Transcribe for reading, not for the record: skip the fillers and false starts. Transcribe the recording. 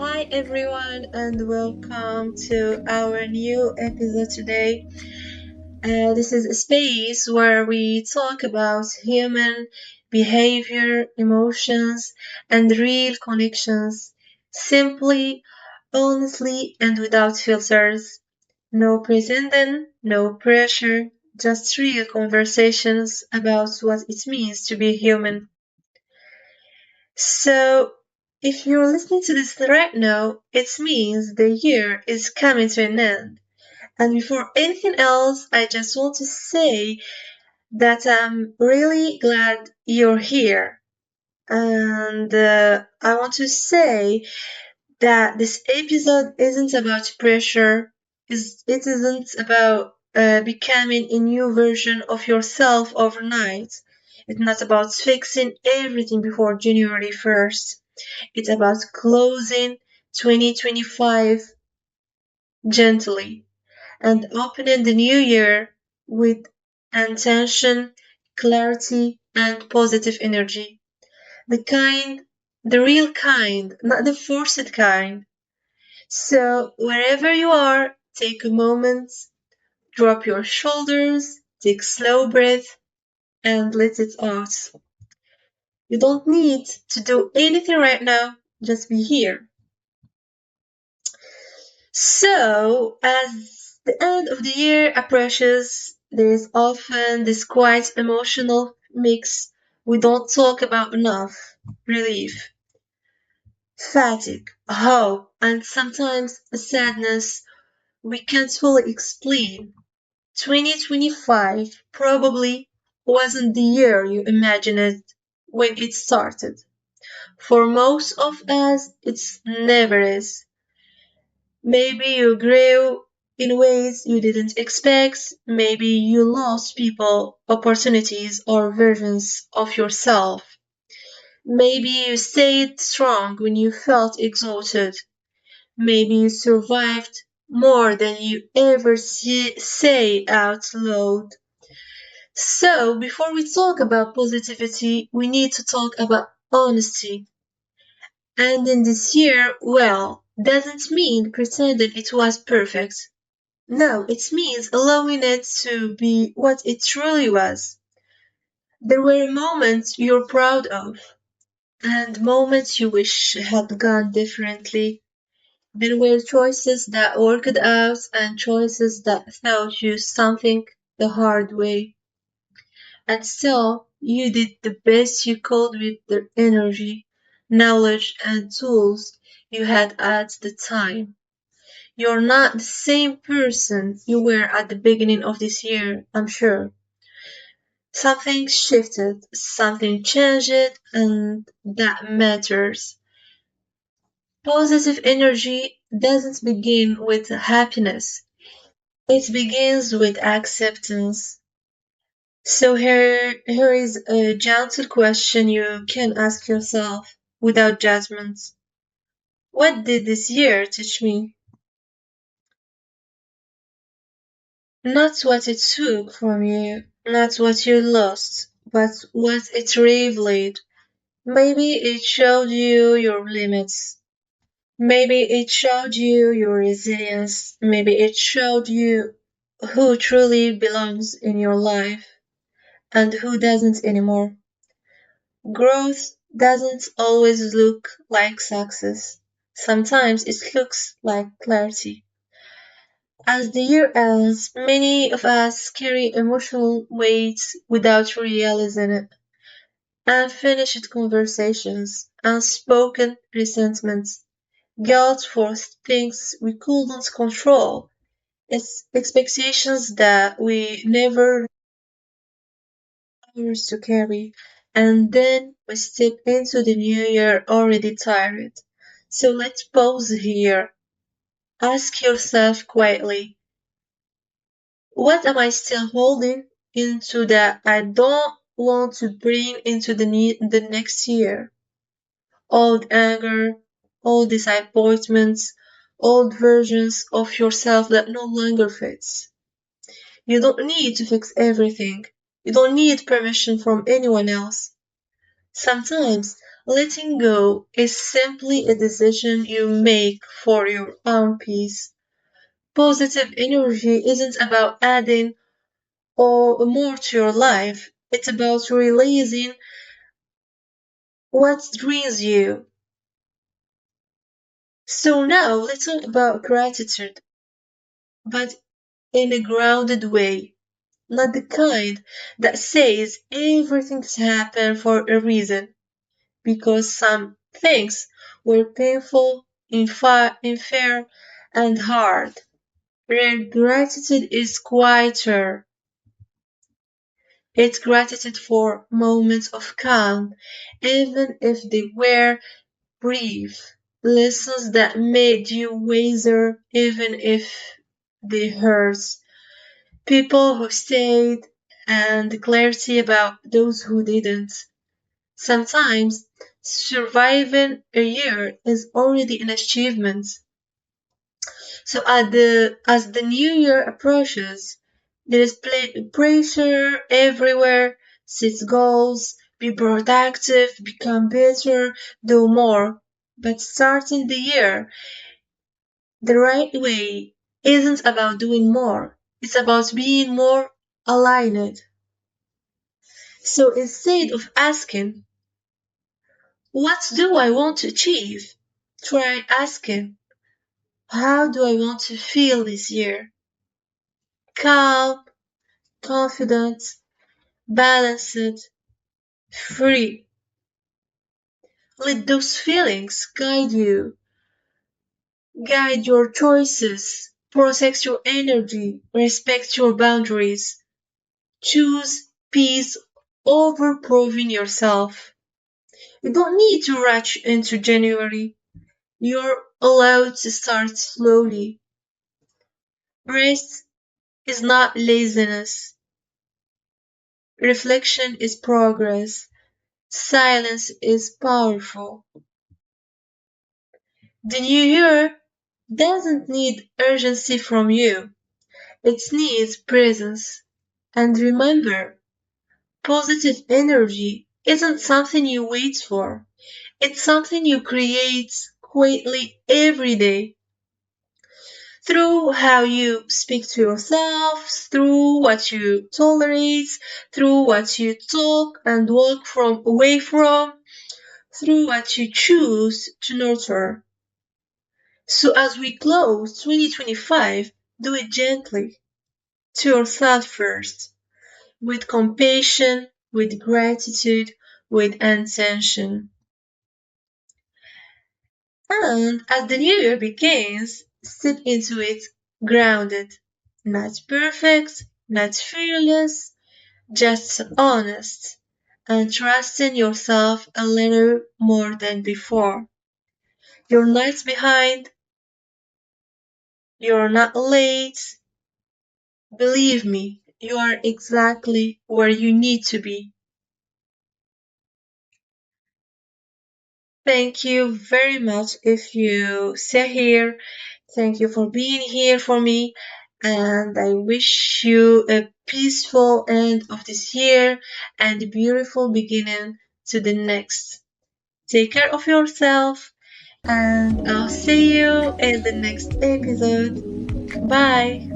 Hi everyone, and welcome to our new episode today. This is a space where we talk about human behavior, emotions, and real connections simply, honestly, and without filters. No pretending, no pressure, just real conversations about what it means to be human. So, if you're listening to this right now, it means the year is coming to an end. And before anything else, I just want to say that I'm really glad you're here. And I want to say that this episode isn't about pressure, it isn't about becoming a new version of yourself overnight. It's not about fixing everything before January 1st. It's about closing 2025 gently and opening the new year with intention, clarity, and positive energy. The kind, the real kind, not the forced kind. So, wherever you are, take a moment, drop your shoulders, take slow breath, and let it out. You don't need to do anything right now, just be here. So, as the end of the year approaches, there is often this quite emotional mix we don't talk about enough: relief, fatigue, hope, and sometimes a sadness we can't fully explain. 2025 probably wasn't the year you imagined it when it started. For most of us, it's never is. Maybe you grew in ways you didn't expect. Maybe you lost people, opportunities, or versions of yourself. Maybe you stayed strong when you felt exhausted. Maybe you survived more than you ever say out loud. So, before we talk about positivity, we need to talk about honesty. And in this year, well, doesn't mean pretending it was perfect. No, it means allowing it to be what it truly was. There were moments you're proud of, and moments you wish had gone differently. There were choices that worked out, and choices that taught you something the hard way. And still, you did the best you could with the energy, knowledge, and tools you had at the time. You're not the same person you were at the beginning of this year, I'm sure. Something shifted, something changed, and that matters. Positive energy doesn't begin with happiness. It begins with acceptance. So here is a gentle question you can ask yourself without judgment. What did this year teach me? Not what it took from you, not what you lost, but what it revealed. Maybe it showed you your limits. Maybe it showed you your resilience. Maybe it showed you who truly belongs in your life and who doesn't anymore. Growth doesn't always look like success. Sometimes it looks like clarity. As the year ends, many of us carry emotional weights without realizing it. Unfinished conversations, unspoken resentments, guilt for things we couldn't control. It's expectations that we never ours to carry. And then we step into the new year already tired. So let's pause here. Ask yourself quietly, what am I still holding into that I don't want to bring into the next year? Old anger, old disappointments, old versions of yourself that no longer fits. You don't need to fix everything. You don't need permission from anyone else. Sometimes Letting go is simply a decision you make for your own peace. Positive energy isn't about adding or more to your life. It's about releasing what drains you. So now let's talk about gratitude, but in a grounded way, not the kind that says everything's happened for a reason, because some things were painful, unfair, and hard. Real gratitude is quieter. It's gratitude for moments of calm, even if they were brief. Lessons that made you wiser, even if they hurt. People who stayed, and clarity about those who didn't. Sometimes surviving a year is already an achievement. So as the new year approaches, there is pressure everywhere. Set goals, be productive, become better, do more. But starting the year the right way isn't about doing more. It's about being more aligned. So instead of asking, what do I want to achieve? Try asking, how do I want to feel this year? Calm, confident, balanced, free. Let those feelings guide your choices, protect your energy, respect your boundaries. Choose peace over proving yourself. You don't need to rush into January. You're allowed to start slowly. Rest is not laziness. Reflection is progress. Silence is powerful. The new year doesn't need urgency from you. It needs presence. And remember, positive energy isn't something you wait for. It's something you create quietly every day through how you speak to yourself, through what you tolerate, through what you talk and walk away from, through what you choose to nurture. So as we close 2025, do it gently to yourself first, with compassion, with gratitude, with intention. And as the new year begins, step into it grounded, not perfect, not fearless, just honest, and trusting yourself a little more than before. You're not behind, you're not late. Believe me, you are exactly where you need to be. Thank you very much if you stay here. Thank you for being here for me. And I wish you a peaceful end of this year and a beautiful beginning to the next. Take care of yourself and I'll see you in the next episode. Bye.